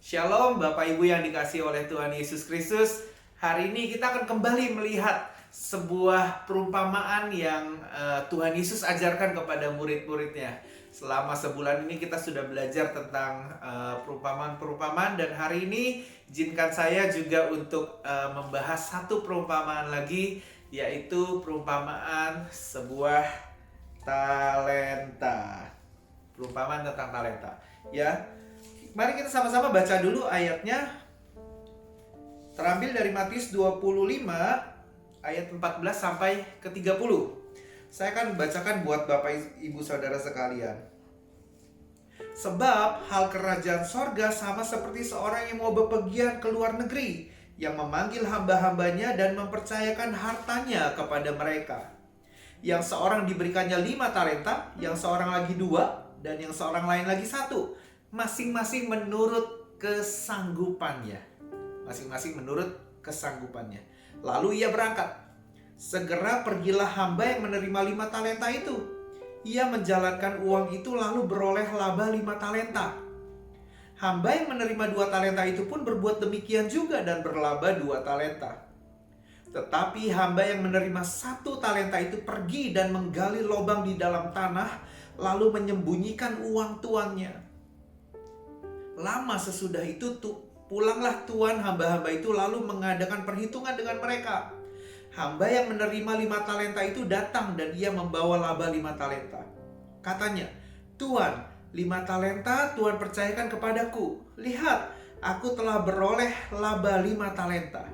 Shalom Bapak Ibu yang dikasihi oleh Tuhan Yesus Kristus. Hari ini kita akan kembali melihat sebuah perumpamaan yang Tuhan Yesus ajarkan kepada murid-muridnya. Selama sebulan ini kita sudah belajar tentang perumpamaan-perumpamaan. Dan hari ini izinkan saya juga untuk membahas satu perumpamaan lagi, yaitu perumpamaan sebuah talenta. Perumpamaan tentang talenta, ya. Mari kita sama-sama baca dulu ayatnya. Terambil dari Matius 25 ayat 14 sampai ke 30. Saya akan bacakan buat Bapak Ibu Saudara sekalian. Sebab hal kerajaan sorga sama seperti seorang yang mau bepergian ke luar negeri, yang memanggil hamba-hambanya dan mempercayakan hartanya kepada mereka. Yang seorang diberikannya 5 talenta, yang seorang lagi 2, dan yang seorang lain lagi 1. Masing-masing menurut kesanggupannya. Masing-masing menurut kesanggupannya. Lalu ia berangkat. Segera pergilah hamba yang menerima 5 talenta itu. Ia menjalankan uang itu lalu beroleh laba 5 talenta. Hamba yang menerima 2 talenta itu pun berbuat demikian juga dan berlaba 2 talenta. Tetapi hamba yang menerima 1 talenta itu pergi dan menggali lubang di dalam tanah, lalu menyembunyikan uang tuannya. Lama sesudah itu pulanglah tuan hamba-hamba itu lalu mengadakan perhitungan dengan mereka. Hamba yang menerima 5 talenta itu datang dan ia membawa laba 5 talenta. Katanya, "Tuan, 5 talenta Tuan percayakan kepadaku. Lihat, aku telah beroleh laba 5 talenta."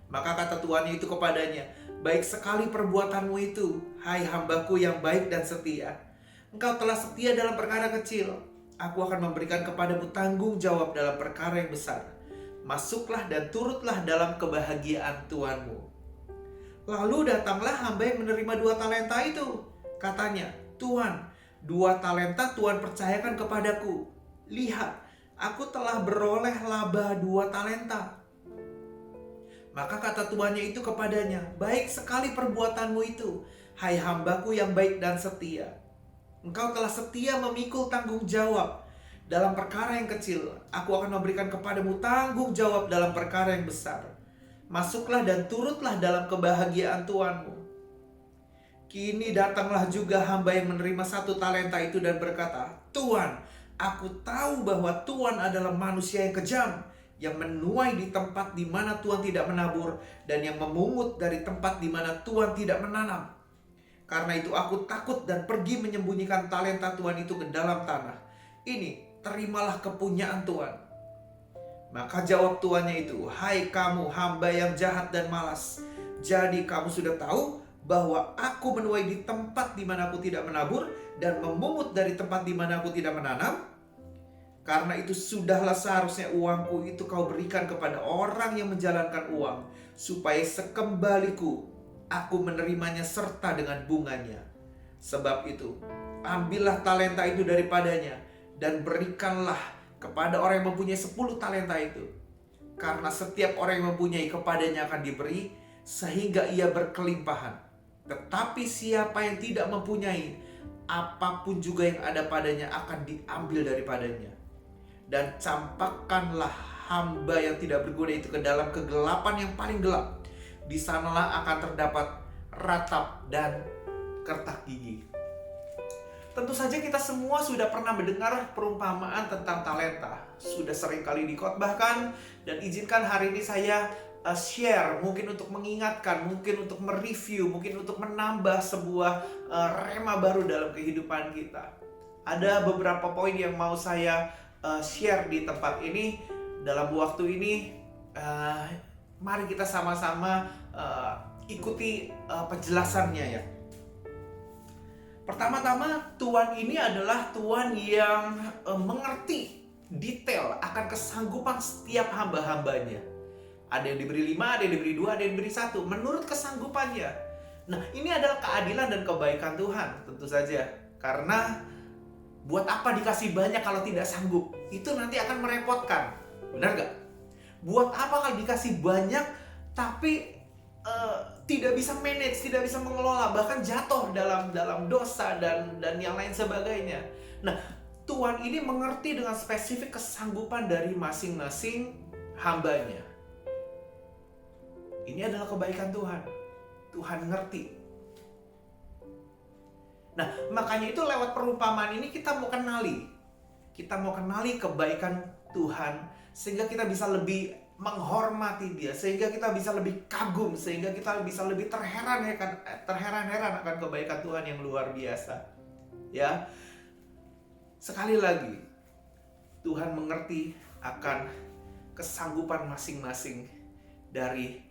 Maka kata tuannya itu kepadanya, "Baik sekali perbuatanmu itu, hai hambaku yang baik dan setia. Engkau telah setia dalam perkara kecil. Aku akan memberikan kepadamu tanggung jawab dalam perkara yang besar. Masuklah dan turutlah dalam kebahagiaan tuanmu." Lalu datanglah hamba yang menerima 2 talenta itu. Katanya, "Tuan, 2 talenta Tuan percayakan kepadaku. Lihat, aku telah beroleh laba 2 talenta." Maka kata tuannya itu kepadanya, "Baik sekali perbuatanmu itu, hai hambaku yang baik dan setia. Engkau telah setia memikul tanggung jawab dalam perkara yang kecil. Aku akan memberikan kepadamu tanggung jawab dalam perkara yang besar. Masuklah dan turutlah dalam kebahagiaan tuanmu." Kini datanglah juga hamba yang menerima 1 talenta itu dan berkata, "Tuan, aku tahu bahwa Tuan adalah manusia yang kejam, yang menuai di tempat di mana Tuan tidak menabur, dan yang memungut dari tempat di mana Tuan tidak menanam. Karena itu aku takut dan pergi menyembunyikan talenta Tuan itu ke dalam tanah. Ini, terimalah kepunyaan Tuan." Maka jawab tuannya itu, "Hai kamu hamba yang jahat dan malas. Jadi kamu sudah tahu bahwa aku menuai di tempat di mana aku tidak menabur dan memungut dari tempat di mana aku tidak menanam? Karena itu sudahlah seharusnya uangku itu kau berikan kepada orang yang menjalankan uang, supaya sekembaliku aku menerimanya serta dengan bunganya. Sebab itu, ambillah talenta itu daripadanya dan berikanlah kepada orang yang mempunyai 10 talenta itu. Karena setiap orang yang mempunyai kepadanya akan diberi, sehingga ia berkelimpahan. Tetapi siapa yang tidak mempunyai, apapun juga yang ada padanya akan diambil daripadanya. Dan campakkanlah hamba yang tidak berguna itu ke dalam kegelapan yang paling gelap. Di sanalah akan terdapat ratap dan kertak gigi." Tentu saja kita semua sudah pernah mendengar perumpamaan tentang talenta. Sudah sering kali dikhotbahkan, dan izinkan hari ini saya share, mungkin untuk mengingatkan, mungkin untuk mereview, mungkin untuk menambah sebuah rema baru dalam kehidupan kita. Ada beberapa poin yang mau saya share di tempat ini. Dalam waktu ini, mari kita sama-sama ikuti penjelasannya ya. Pertama-tama, Tuhan ini adalah Tuhan yang mengerti detail akan kesanggupan setiap hamba-hambanya. Ada yang diberi 5, ada yang diberi 2, ada yang diberi 1, menurut kesanggupannya. Nah, ini adalah keadilan dan kebaikan Tuhan, tentu saja. Karena buat apa dikasih banyak kalau tidak sanggup? Itu nanti akan merepotkan. Benar gak? Buat apa kalau dikasih banyak tapi tidak bisa manage, tidak bisa mengelola, bahkan jatuh dalam dosa dan yang lain sebagainya. Nah, Tuhan ini mengerti dengan spesifik kesanggupan dari masing-masing hambanya. Ini adalah kebaikan Tuhan. Tuhan ngerti. Nah, makanya itu lewat perumpamaan ini kita mau kenali. Kita mau kenali kebaikan Tuhan sehingga kita bisa lebih menghormati Dia, sehingga kita bisa lebih kagum, sehingga kita bisa lebih terheran-heran akan kebaikan Tuhan yang luar biasa. Ya. Sekali lagi, Tuhan mengerti akan kesanggupan masing-masing dari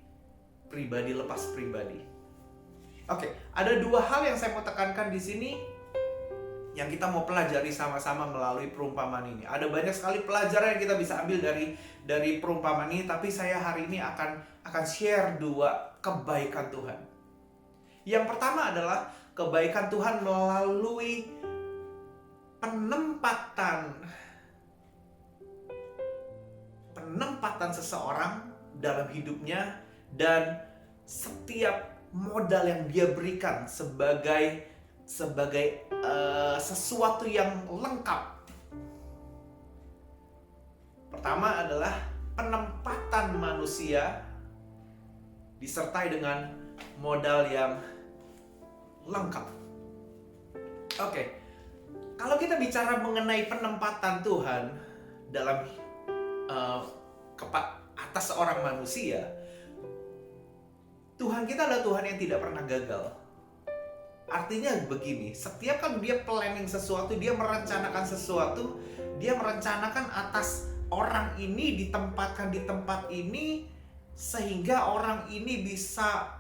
pribadi lepas pribadi. Oke, ada dua hal yang saya mau tekankan di sini yang kita mau pelajari sama-sama melalui perumpamaan ini. Ada banyak sekali pelajaran yang kita bisa ambil dari perumpamaan ini, tapi saya hari ini akan share dua kebaikan Tuhan. Yang pertama adalah kebaikan Tuhan melalui penempatan seseorang dalam hidupnya dan setiap modal yang dia berikan sebagai sesuatu yang lengkap. Pertama adalah penempatan manusia disertai dengan modal yang lengkap. Oke. Kalau kita bicara mengenai penempatan Tuhan dalam atas seorang manusia, Tuhan kita adalah Tuhan yang tidak pernah gagal. Artinya begini, setiap kali dia planning sesuatu, dia merencanakan sesuatu, dia merencanakan atas orang ini ditempatkan di tempat ini sehingga orang ini bisa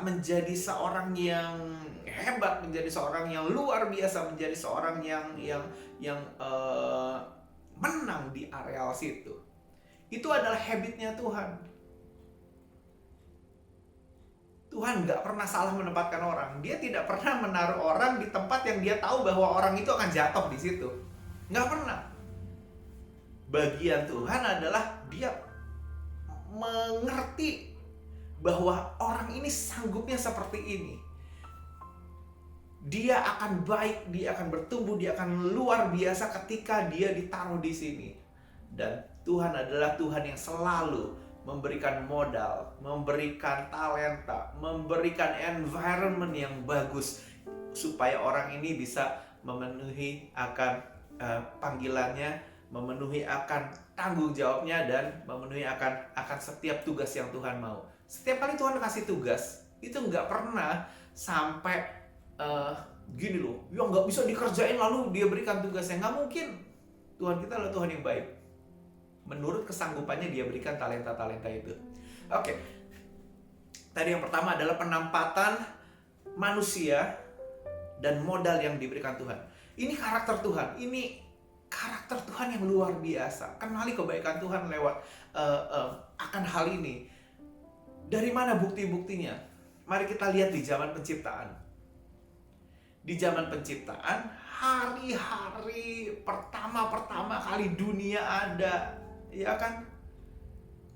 menjadi seorang yang hebat, menjadi seorang yang luar biasa, menjadi seorang yang menang di areal situ. Itu adalah habitnya Tuhan. Tuhan nggak pernah salah menempatkan orang. Dia tidak pernah menaruh orang di tempat yang dia tahu bahwa orang itu akan jatuh di situ. Nggak pernah. Bagian Tuhan adalah dia mengerti bahwa orang ini sanggupnya seperti ini. Dia akan baik, dia akan bertumbuh, dia akan luar biasa ketika dia ditaruh di sini. Dan Tuhan adalah Tuhan yang selalu memberikan modal, memberikan talenta, memberikan environment yang bagus supaya orang ini bisa memenuhi akan panggilannya, memenuhi akan tanggung jawabnya, dan memenuhi akan setiap tugas yang Tuhan mau. Setiap kali Tuhan kasih tugas, itu nggak pernah sampai gini loh, yang nggak bisa dikerjain lalu dia berikan tugasnya. Nggak mungkin. Tuhan kita adalah Tuhan yang baik. Menurut kesanggupannya dia berikan talenta-talenta itu. Oke. Tadi yang pertama adalah penempatan manusia dan modal yang diberikan Tuhan. Ini karakter Tuhan. Ini karakter Tuhan yang luar biasa. Kenali kebaikan Tuhan lewat akan hal ini. Dari mana bukti-buktinya? Mari kita lihat di zaman penciptaan. Di zaman penciptaan, hari-hari pertama kali dunia ada, ya kan?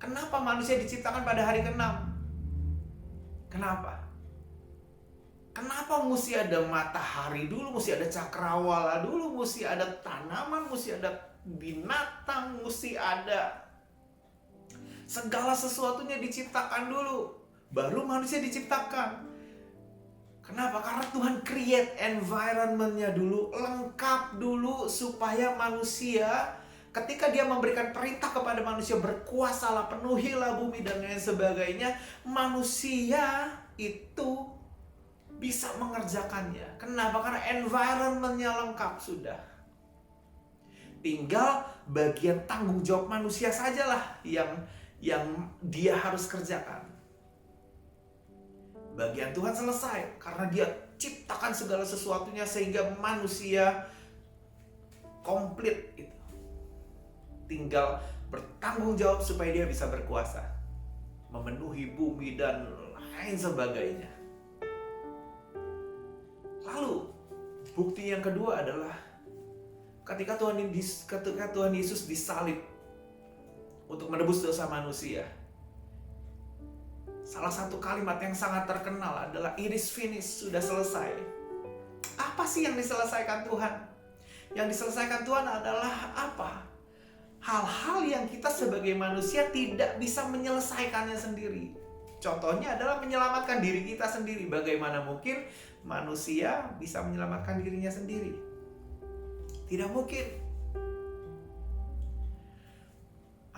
Kenapa manusia diciptakan pada hari ke-6? Kenapa? Kenapa mesti ada matahari dulu, mesti ada cakrawala dulu, mesti ada tanaman, mesti ada binatang, mesti ada segala sesuatunya diciptakan dulu, baru manusia diciptakan. Kenapa? Karena Tuhan create environment-nya dulu, lengkap dulu, supaya manusia ketika dia memberikan perintah kepada manusia, berkuasalah, penuhilah bumi dan lain sebagainya, manusia itu bisa mengerjakannya. Kenapa? Karena environment-nya lengkap sudah. Tinggal bagian tanggung jawab manusia sajalah yang dia harus kerjakan. Bagian Tuhan selesai karena dia ciptakan segala sesuatunya sehingga manusia komplit itu. Tinggal bertanggung jawab supaya dia bisa berkuasa, memenuhi bumi dan lain sebagainya. Lalu bukti yang kedua adalah ketika Tuhan Yesus disalib untuk menebus dosa manusia. Salah satu kalimat yang sangat terkenal adalah "It is finished", sudah selesai. Apa sih yang diselesaikan Tuhan? Yang diselesaikan Tuhan adalah apa? Hal-hal yang kita sebagai manusia tidak bisa menyelesaikannya sendiri. Contohnya adalah menyelamatkan diri kita sendiri. Bagaimana mungkin manusia bisa menyelamatkan dirinya sendiri? Tidak mungkin.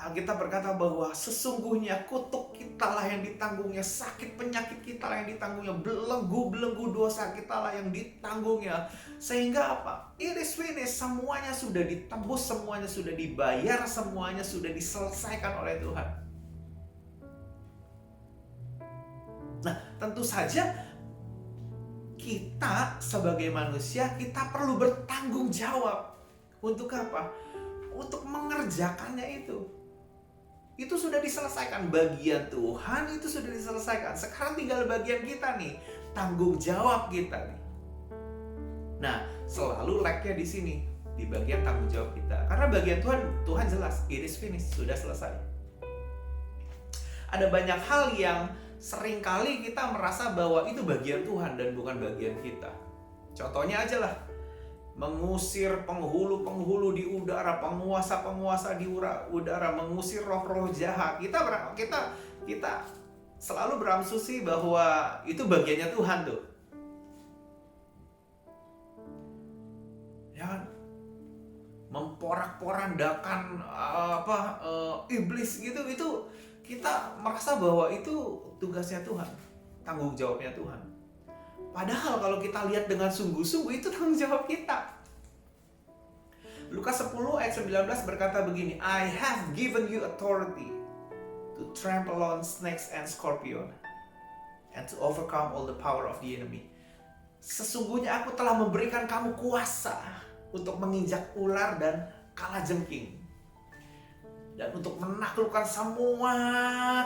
Alkitab berkata bahwa sesungguhnya kutuk kita lah yang ditanggungnya, sakit penyakit kita lah yang ditanggungnya, belenggu-belenggu dosa kita lah yang ditanggungnya. Sehingga apa? It is finished, semuanya sudah ditebus, semuanya sudah dibayar, semuanya sudah diselesaikan oleh Tuhan. Nah, tentu saja kita sebagai manusia, kita perlu bertanggung jawab. Untuk apa? Untuk mengerjakannya itu. Itu sudah diselesaikan, bagian Tuhan itu sudah diselesaikan. Sekarang tinggal bagian kita nih, tanggung jawab kita nih. Nah, selalu like-nya di sini, di bagian tanggung jawab kita. Karena bagian Tuhan jelas, it is finished, sudah selesai. Ada banyak hal yang seringkali kita merasa bahwa itu bagian Tuhan dan bukan bagian kita. Contohnya aja lah, mengusir penghulu-penghulu di udara, penguasa-penguasa di udara, mengusir roh-roh jahat. Kita selalu berasumsi bahwa itu bagiannya Tuhan tuh. Ya, memporak-porandakan iblis gitu, itu kita merasa bahwa itu tugasnya Tuhan, tanggung jawabnya Tuhan. Padahal kalau kita lihat dengan sungguh-sungguh itu tanggung jawab kita. Lukas 10 ayat 19 berkata begini, I have given you authority to trample on snakes and scorpion and to overcome all the power of the enemy. Sesungguhnya aku telah memberikan kamu kuasa untuk menginjak ular dan kalajengking, dan untuk menaklukkan semua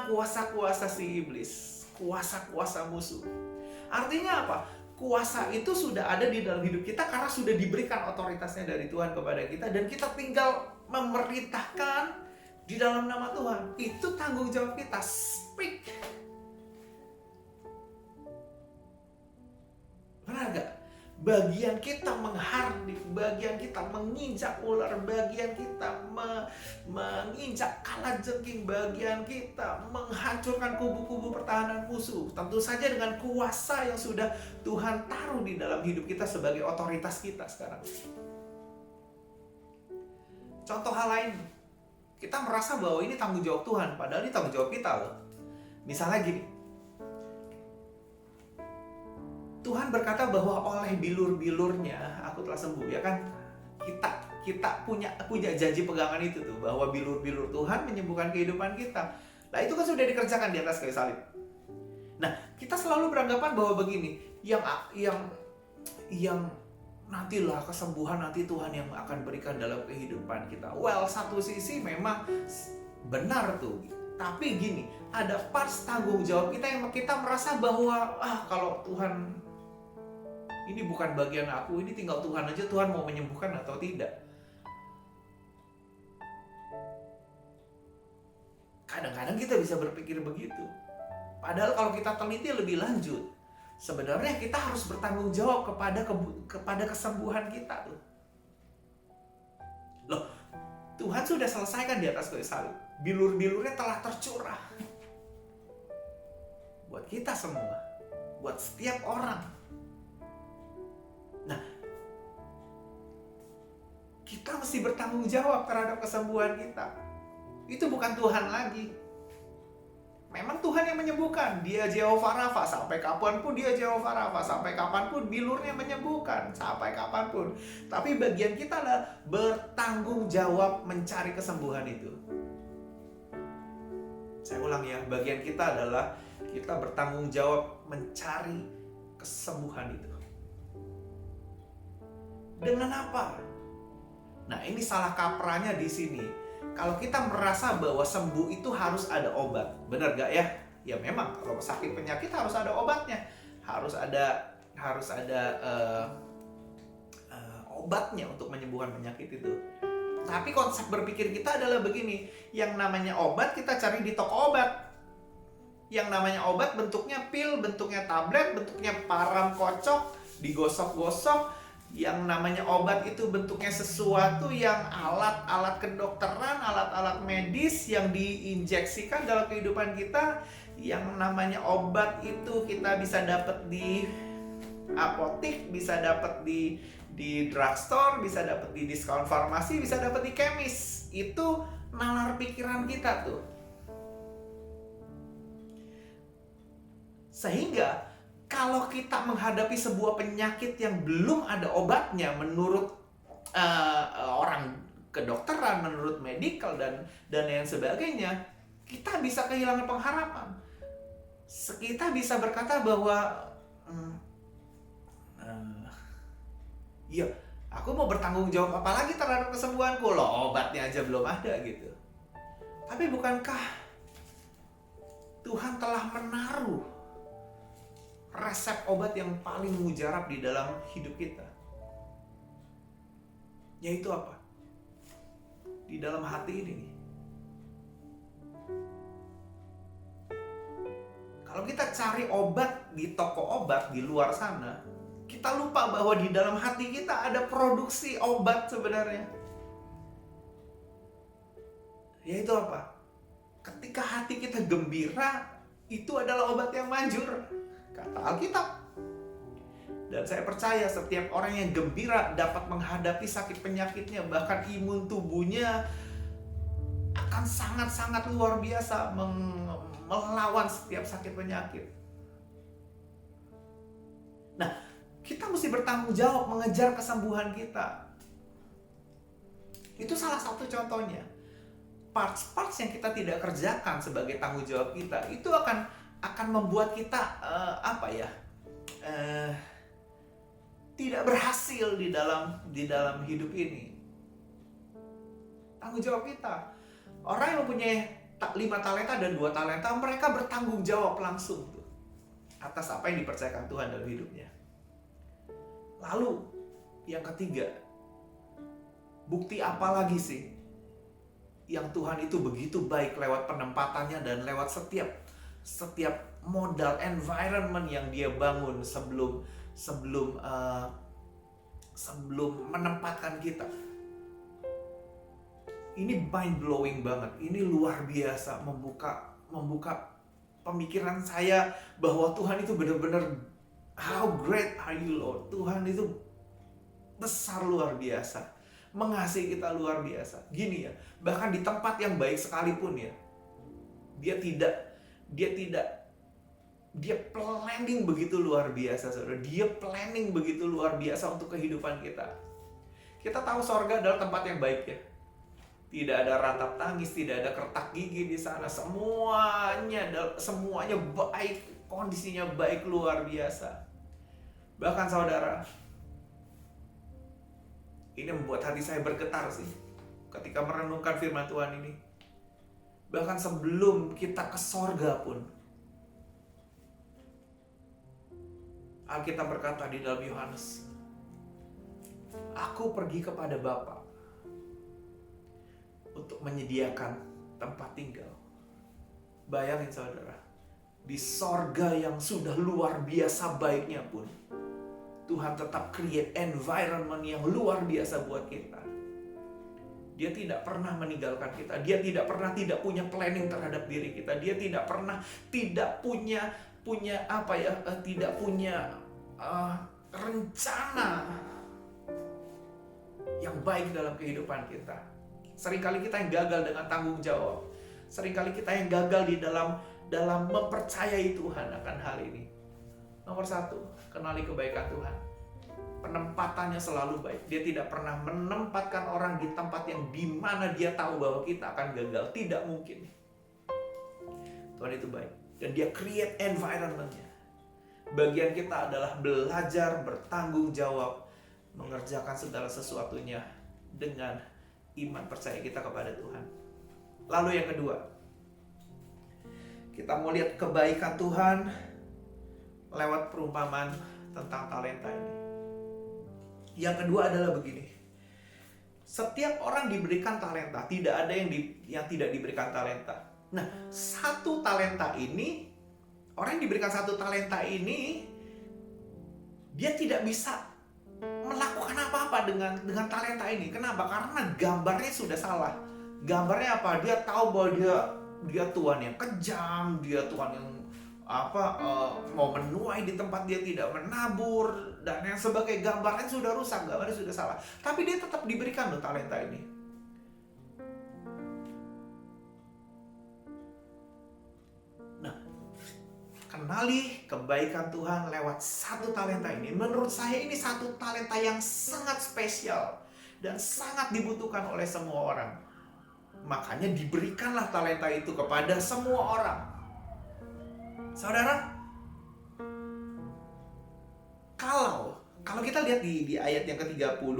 kuasa-kuasa si iblis, kuasa-kuasa musuh. Artinya apa? Kuasa itu sudah ada di dalam hidup kita karena sudah diberikan otoritasnya dari Tuhan kepada kita, dan kita tinggal memerintahkan di dalam nama Tuhan. Itu tanggung jawab kita. Speak. Benar gak? Bagian kita menghardik, bagian kita menginjak ular, bagian kita menginjak kalajengking, bagian kita menghancurkan kubu-kubu pertahanan musuh. Tentu saja dengan kuasa yang sudah Tuhan taruh di dalam hidup kita sebagai otoritas kita sekarang. Contoh hal lain, kita merasa bahwa ini tanggung jawab Tuhan, padahal ini tanggung jawab kita loh. Misalnya gini, Tuhan berkata bahwa oleh bilur-bilurnya aku telah sembuh, ya kan? Kita punya janji pegangan itu tuh, bahwa bilur-bilur Tuhan menyembuhkan kehidupan kita. Nah, itu kan sudah dikerjakan di atas kayu salib. Nah, kita selalu beranggapan bahwa begini, yang nantilah kesembuhan nanti Tuhan yang akan berikan dalam kehidupan kita. Well, satu sisi memang benar tuh. Tapi gini, ada parts tanggung jawab kita yang kita merasa bahwa kalau Tuhan ini bukan bagian aku, ini tinggal Tuhan aja, Tuhan mau menyembuhkan atau tidak. Kadang-kadang kita bisa berpikir begitu. Padahal kalau kita teliti lebih lanjut, sebenarnya kita harus bertanggung jawab kepada kesembuhan kita tuh. Loh, Tuhan sudah selesaikan di atas kayu salib. Bilur-bilurnya telah tercurah buat kita semua, buat setiap orang. Nah, kita mesti bertanggung jawab terhadap kesembuhan kita. Itu bukan Tuhan lagi. Memang Tuhan yang menyembuhkan. Dia Jehovah Rafa. Sampai kapanpun dia Jehovah Rafa. Sampai kapanpun bilurnya menyembuhkan. Sampai kapanpun. Tapi bagian kita adalah bertanggung jawab mencari kesembuhan itu. Saya ulang ya. Bagian kita adalah kita bertanggung jawab mencari kesembuhan itu. Dengan apa? Nah, ini salah kaprahnya di sini. Kalau kita merasa bahwa sembuh itu harus ada obat, benar gak ya? Ya memang kalau sakit penyakit harus ada obatnya, harus ada obatnya untuk menyembuhkan penyakit itu. Tapi konsep berpikir kita adalah begini, yang namanya obat kita cari di toko obat. Yang namanya obat bentuknya pil, bentuknya tablet, bentuknya param kocok, digosok-gosok, Yang namanya obat itu bentuknya sesuatu yang alat-alat kedokteran, alat-alat medis yang diinjeksikan dalam kehidupan kita. Yang namanya obat itu kita bisa dapat di apotik, bisa dapat di drugstore, bisa dapat di diskon farmasi, bisa dapat di kemis. Itu nalar pikiran kita tuh. Sehingga kalau kita menghadapi sebuah penyakit yang belum ada obatnya menurut orang kedokteran, menurut medical dan yang sebagainya, kita bisa kehilangan pengharapan. Kita bisa berkata bahwa ya, aku mau bertanggung jawab apa lagi terhadap kesembuhanku, loh obatnya aja belum ada gitu. Tapi bukankah Tuhan telah menaruh resep obat yang paling mujarab di dalam hidup kita? Yaitu apa? Di dalam hati ini nih. Kalau kita cari obat di toko obat di luar sana, kita lupa bahwa di dalam hati kita ada produksi obat sebenarnya. Yaitu apa? Ketika hati kita gembira, itu adalah obat yang manjur, kata Alkitab. Dan saya percaya setiap orang yang gembira dapat menghadapi sakit penyakitnya, bahkan imun tubuhnya akan sangat-sangat luar biasa melawan setiap sakit penyakit. Nah, kita mesti bertanggung jawab mengejar kesembuhan kita. Itu salah satu contohnya. Parts-parts yang kita tidak kerjakan sebagai tanggung jawab kita, itu akan membuat kita tidak berhasil di dalam hidup ini. Tanggung jawab kita. Orang yang mempunyai 5 talenta dan 2 talenta, mereka bertanggung jawab langsung tuh atas apa yang dipercayakan Tuhan dalam hidupnya. Lalu yang ketiga, bukti apa lagi sih yang Tuhan itu begitu baik lewat penempatannya dan lewat setiap modal environment yang dia bangun sebelum menempatkan kita. Ini mind blowing banget. Ini luar biasa, membuka pemikiran saya bahwa Tuhan itu benar-benar, how great are you Lord. Tuhan itu besar luar biasa, mengasihi kita luar biasa. Gini ya, bahkan di tempat yang baik sekalipun ya, dia planning begitu luar biasa, saudara. Dia planning begitu luar biasa untuk kehidupan kita. Kita tahu sorga adalah tempat yang baik ya. Tidak ada ratap tangis, tidak ada kertak gigi di sana. Semuanya baik, kondisinya baik luar biasa. Bahkan saudara, ini membuat hati saya bergetar sih ketika merenungkan firman Tuhan ini. Bahkan sebelum kita ke sorga pun, Alkitab berkata di dalam Yohanes, aku pergi kepada Bapa untuk menyediakan tempat tinggal. Bayangin saudara, di sorga yang sudah luar biasa baiknya pun, Tuhan tetap create environment yang luar biasa buat kita. Dia tidak pernah meninggalkan kita. Dia tidak pernah tidak punya planning terhadap diri kita. Dia tidak pernah tidak punya rencana yang baik dalam kehidupan kita. Seringkali kita yang gagal dengan tanggung jawab. Seringkali kita yang gagal di dalam mempercayai Tuhan akan hal ini. Nomor 1, kenali kebaikan Tuhan. Penempatannya selalu baik. Dia tidak pernah menempatkan orang di tempat yang dimana dia tahu bahwa kita akan gagal. Tidak mungkin. Tuhan itu baik. Dan dia create environment-nya. Bagian kita adalah belajar bertanggung jawab, mengerjakan segala sesuatunya dengan iman percaya kita kepada Tuhan. Lalu yang kedua, kita mau lihat kebaikan Tuhan lewat perumpamaan tentang talenta ini. Yang kedua adalah begini. Setiap orang diberikan talenta, tidak ada yang tidak diberikan talenta. Nah, satu talenta ini, orang yang diberikan satu talenta ini, dia tidak bisa melakukan apa-apa dengan talenta ini. Kenapa? Karena gambarnya sudah salah. Gambarnya apa? Dia tahu bahwa dia Tuhan yang kejam, dia Tuhan yang mau menuai di tempat dia tidak menabur dan yang sebagai gambarnya sudah rusak, gambarnya sudah salah. Tapi dia tetap diberikan loh talenta ini. Nah, kenali kebaikan Tuhan lewat satu talenta ini. Menurut saya ini satu talenta yang sangat spesial dan sangat dibutuhkan oleh semua orang. Makanya diberikanlah talenta itu kepada semua orang. Saudara, kalau kita lihat di ayat yang ke-30,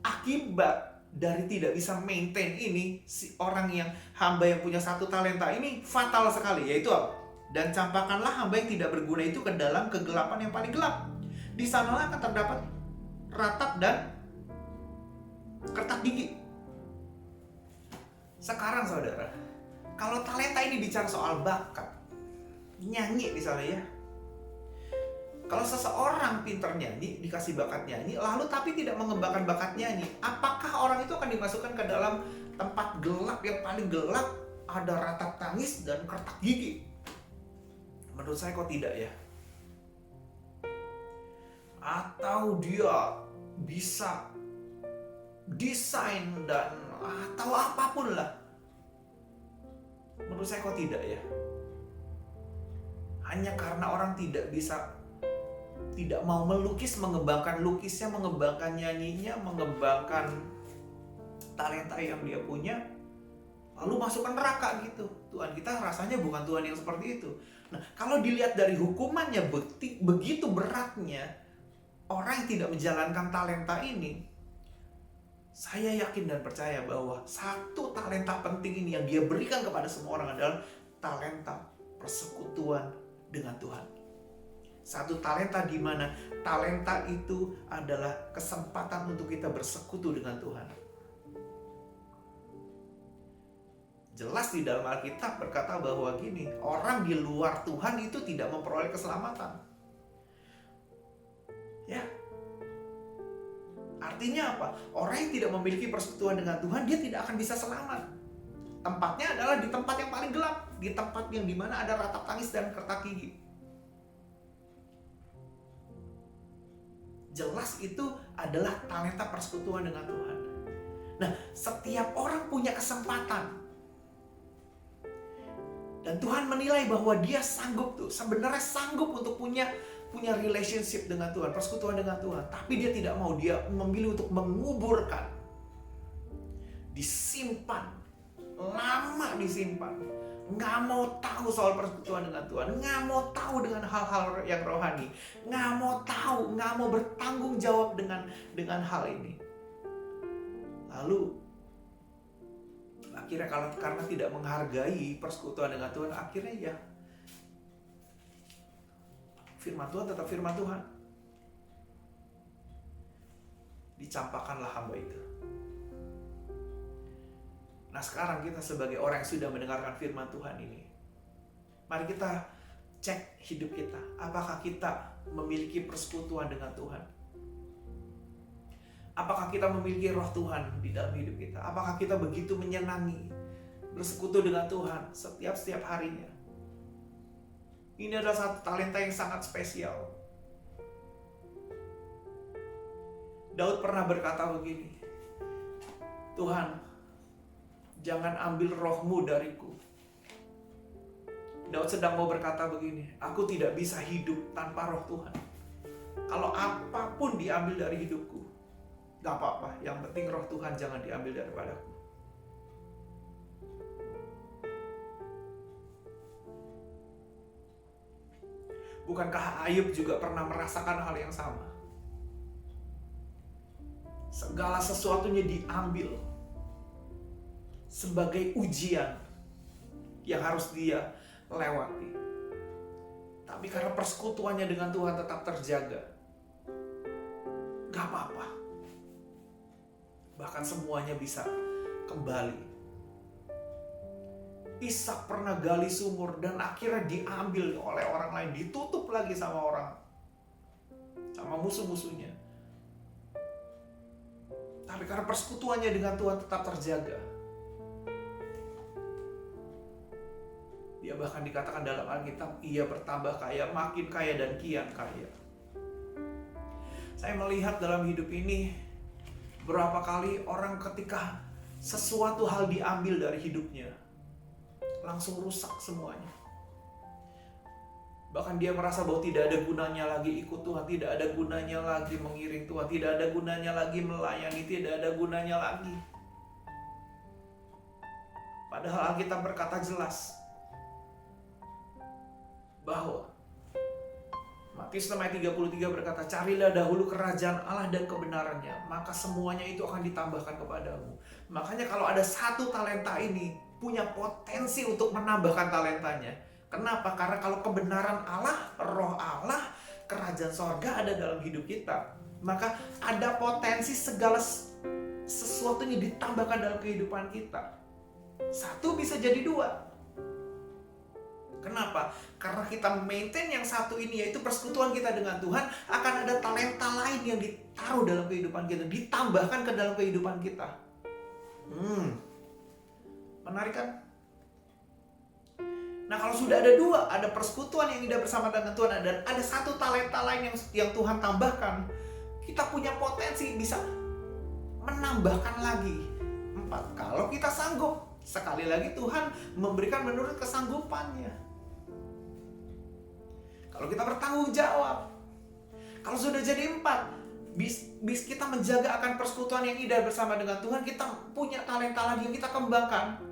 akibat dari tidak bisa maintain ini, si orang yang hamba yang punya satu talenta ini fatal sekali, yaitu apa? Dan campakkanlah hamba yang tidak berguna itu ke dalam kegelapan yang paling gelap. Di sanalah akan terdapat ratap dan kertak gigi. Sekarang saudara, kalau talenta ini bicara soal bakat, nyanyi misalnya ya. Kalau seseorang pintar nyanyi, dikasih bakat nyanyi, lalu tapi tidak mengembangkan bakat nyanyi, apakah orang itu akan dimasukkan ke dalam tempat gelap yang paling gelap, ada ratap tangis dan kertak gigi? Menurut saya kok tidak ya. Atau dia bisa desain dan atau apapun lah. Menurut saya kok tidak ya. Hanya karena orang tidak mau melukis, mengembangkan lukisnya, mengembangkan nyanyinya, mengembangkan talenta yang dia punya, lalu masukkan neraka gitu. Tuhan kita rasanya bukan Tuhan yang seperti itu. Nah, kalau dilihat dari hukumannya begitu beratnya orang yang tidak menjalankan talenta ini, saya yakin dan percaya bahwa satu talenta penting ini yang dia berikan kepada semua orang adalah talenta persekutuan dengan Tuhan. Satu talenta di mana talenta itu adalah kesempatan untuk kita bersekutu dengan Tuhan. Jelas di dalam Alkitab berkata bahwa gini, orang di luar Tuhan itu tidak memperoleh keselamatan. Ya. Artinya apa? Orang yang tidak memiliki persekutuan dengan Tuhan, dia tidak akan bisa selamat. Tempatnya adalah di tempat yang paling gelap, di tempat yang dimana ada ratap tangis dan kertak gigi. Jelas itu adalah talenta persekutuan dengan Tuhan. Nah, setiap orang punya kesempatan. Dan Tuhan menilai bahwa dia sanggup tuh, sebenarnya sanggup untuk punya relationship dengan Tuhan, persekutuan dengan Tuhan. Tapi dia tidak mau, dia memilih untuk menguburkan. Disimpan, lama disimpan. Nggak mau tahu soal persekutuan dengan Tuhan, nggak mau tahu dengan hal-hal yang rohani, nggak mau tahu, nggak mau bertanggung jawab dengan hal ini. Lalu akhirnya karena tidak menghargai persekutuan dengan Tuhan, akhirnya ya firman Tuhan tetap firman Tuhan. Dicampakkanlah hamba itu. Nah, sekarang kita sebagai orang yang sudah mendengarkan firman Tuhan ini, mari kita cek hidup kita. Apakah kita memiliki persekutuan dengan Tuhan? Apakah kita memiliki roh Tuhan di dalam hidup kita? Apakah kita begitu menyenangi bersekutu dengan Tuhan setiap harinya? Ini adalah satu talenta yang sangat spesial. Daud pernah berkata begini, Tuhan, jangan ambil rohmu dariku. Daud sedang mau berkata begini, aku tidak bisa hidup tanpa roh Tuhan. Kalau apapun diambil dari hidupku, gak apa-apa, yang penting roh Tuhan jangan diambil daripadaku. Bukankah Ayub juga pernah merasakan hal yang sama? Segala sesuatunya diambil sebagai ujian yang harus dia lewati. Tapi karena persekutuannya dengan Tuhan tetap terjaga, gak apa-apa. Bahkan semuanya bisa kembali. Ishak pernah gali sumur dan akhirnya diambil oleh orang lain, ditutup lagi sama musuh-musuhnya. Tapi karena persekutuannya dengan Tuhan tetap terjaga. Dia bahkan dikatakan dalam Alkitab, ia bertambah kaya, makin kaya dan kian kaya. Saya melihat dalam hidup ini, berapa kali orang ketika sesuatu hal diambil dari hidupnya, langsung rusak semuanya. Bahkan dia merasa bahwa tidak ada gunanya lagi ikut Tuhan, tidak ada gunanya lagi mengiring Tuhan, tidak ada gunanya lagi melayani, tidak ada gunanya lagi. Padahal Alkitab berkata jelas bahwa Matius 6 ayat 33 berkata, carilah dahulu kerajaan Allah dan kebenarannya, maka semuanya itu akan ditambahkan kepadamu. Makanya kalau ada satu talenta ini punya potensi untuk menambahkan talentanya. Kenapa? Karena kalau kebenaran Allah, roh Allah, kerajaan sorga ada dalam hidup kita, maka ada potensi segala sesuatu yang ditambahkan dalam kehidupan kita. Satu bisa jadi dua. Kenapa? Karena kita maintain yang satu ini, yaitu persekutuan kita dengan Tuhan, akan ada talenta lain yang ditaruh dalam kehidupan kita, ditambahkan ke dalam kehidupan kita. Menarik kan? Nah, kalau sudah ada dua, ada persekutuan yang hidup bersama dengan Tuhan, dan ada satu talenta lain yang Tuhan tambahkan, kita punya potensi bisa menambahkan lagi 4. Kalau kita sanggup, sekali lagi Tuhan memberikan menurut kesanggupannya. Kalau kita bertanggung jawab, kalau sudah jadi 4, bis kita menjaga akan persekutuan yang indah bersama dengan Tuhan, kita punya talenta lagi yang kita kembangkan.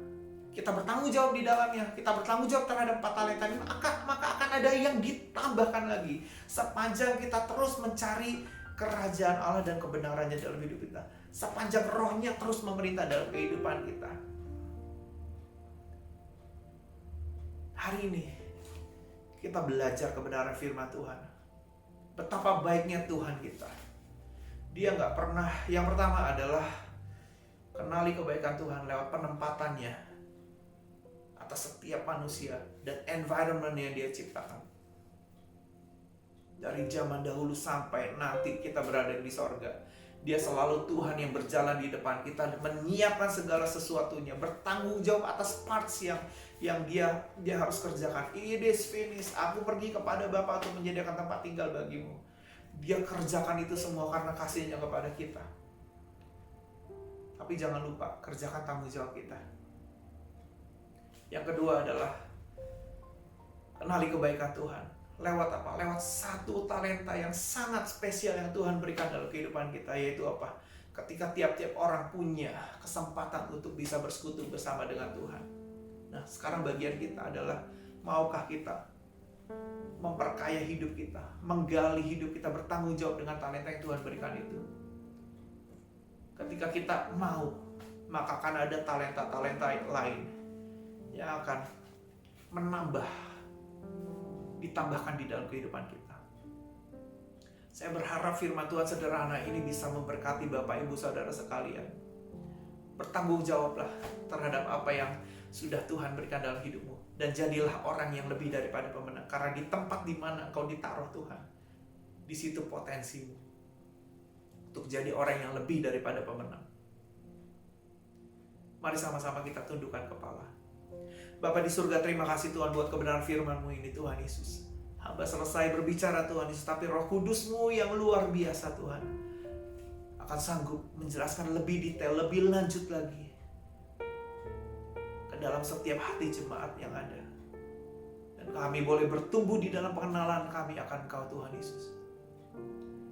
Kita bertanggung jawab di dalamnya, kita bertanggung jawab terhadap 4 talenta ini, maka akan ada yang ditambahkan lagi. Sepanjang kita terus mencari kerajaan Allah dan kebenarannya dalam hidup kita. Sepanjang rohnya terus memerintah dalam kehidupan kita. Hari ini, kita belajar kebenaran firman Tuhan. Betapa baiknya Tuhan kita. Dia gak pernah, yang pertama adalah kenali kebaikan Tuhan lewat penempatannya atas setiap manusia dan environment yang dia ciptakan. Dari zaman dahulu sampai nanti kita berada di sorga, dia selalu Tuhan yang berjalan di depan kita, menyiapkan segala sesuatunya, bertanggung jawab atas parts yang dia harus kerjakan. It is finished. Aku pergi kepada Bapa untuk menyediakan tempat tinggal bagimu. Dia kerjakan itu semua karena kasihnya kepada kita. Tapi jangan lupa, kerjakan tanggung jawab kita. Yang kedua adalah kenali kebaikan Tuhan. Lewat apa? Lewat satu talenta yang sangat spesial yang Tuhan berikan dalam kehidupan kita, yaitu apa? Ketika tiap-tiap orang punya kesempatan untuk bisa bersekutu bersama dengan Tuhan. Nah, sekarang bagian kita adalah, maukah kita memperkaya hidup kita, menggali hidup kita, bertanggung jawab dengan talenta yang Tuhan berikan itu. Ketika kita mau, maka akan ada talenta-talenta lain yang akan ditambahkan di dalam kehidupan kita. Saya berharap firman Tuhan sederhana ini bisa memberkati Bapak Ibu Saudara sekalian. Bertanggung jawablah terhadap apa yang sudah Tuhan berikan dalam hidupmu, dan jadilah orang yang lebih daripada pemenang. Karena di tempat di mana engkau ditaruh Tuhan, di situ potensimu untuk jadi orang yang lebih daripada pemenang. Mari sama-sama kita tundukkan kepala. Bapa di surga, terima kasih Tuhan buat kebenaran firman-Mu ini Tuhan Yesus. Hamba selesai berbicara Tuhan Yesus, tapi Roh Kudus-Mu yang luar biasa Tuhan akan sanggup menjelaskan lebih detail, lebih lanjut lagi ke dalam setiap hati jemaat yang ada. Dan kami boleh bertumbuh di dalam pengenalan kami akan Engkau Tuhan Yesus.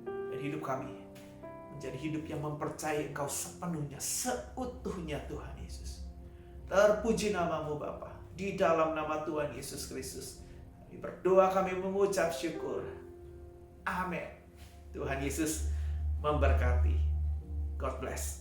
Dan hidup kami menjadi hidup yang mempercayai Engkau sepenuhnya, seutuhnya Tuhan Yesus. Terpuji nama-Mu Bapa. Di dalam nama Tuhan Yesus Kristus kami berdoa, kami mengucap syukur. Amin. Tuhan Yesus memberkati. God bless.